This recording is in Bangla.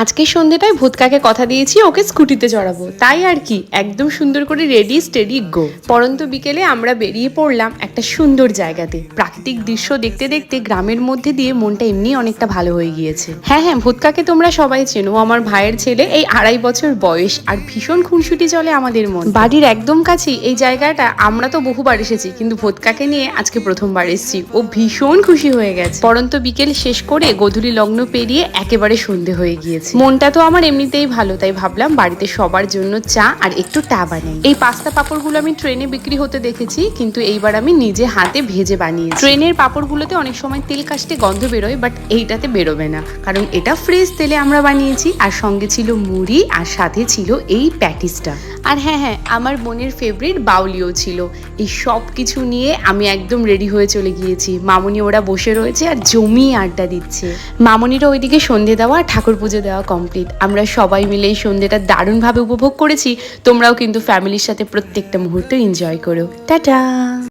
আজকে সন্ধ্যেটায় ভূতকাকে কথা দিয়েছি ওকে স্কুটিতে চড়াবো, তাই আর কি একদম সুন্দর করে রেডি স্টেডি গো। পরন্ত বিকেলে আমরা বেরিয়ে পড়লাম একটা সুন্দর জায়গাতে। প্রাকৃতিক দৃশ্য দেখতে দেখতে গ্রামের মধ্যে দিয়ে মনটা এমনি অনেকটা ভালো হয়ে গিয়েছে। হ্যাঁ, ভূতকাকে তোমরা সবাই চেনো, আমার ভাইয়ের ছেলে, এই 2.5 বছর বয়স, আর ভীষণ খুনসুটি চলে আমাদের মন। বাড়ির একদম কাছেই এই জায়গাটা। আমরা তো বহুবার এসেছি, কিন্তু ভূতকাকে নিয়ে আজকে প্রথমবার এসেছি। ও ভীষণ খুশি হয়ে গেছে। পরন্ত বিকেল শেষ করে গোধূলি লগ্ন পেরিয়ে একেবারে সন্ধে হয়ে গিয়েছে। মনটা তো আমার এমনিতেই ভালো, তাই ভাবলাম বাড়িতে সবার জন্য চা আর একটু টা বানাই। এই পাস্তা পাপড়গুলো আমি ট্রেনে বিক্রি হতে দেখেছি, কিন্তু এইবার আমি নিজে হাতে ভেজে বানিয়েছি। ট্রেনের পাপড়গুলোতে অনেক সময় তেল কাস্টে গন্ধ বেরোয়, বাট এইটাতে বেরোবে না, কারণ এটা ফ্রেশ তেলে আমরা বানিয়েছি। আর সঙ্গে ছিল মুড়ি, আর সাথে ছিল এই প্যাটিসটা। আর হ্যাঁ, আমার বোনের ফেভারিট বাউলিও ছিল। এই সব কিছু নিয়ে আমি একদম রেডি হয়ে চলে গিয়েছি। মামনি ওরা বসে রয়েছে আর জমিয়ে আড্ডা দিচ্ছে। মামনিরা ওইদিকে সন্ধে দেওয়া, ঠাকুর পুজো দেওয়া কমপ্লিট। আমরা সবাই মিলে এই সন্ধেটা দারুণভাবে উপভোগ করেছি। তোমরাও কিন্তু ফ্যামিলির সাথে প্রত্যেকটা মুহূর্ত এনজয় করো। টাটা।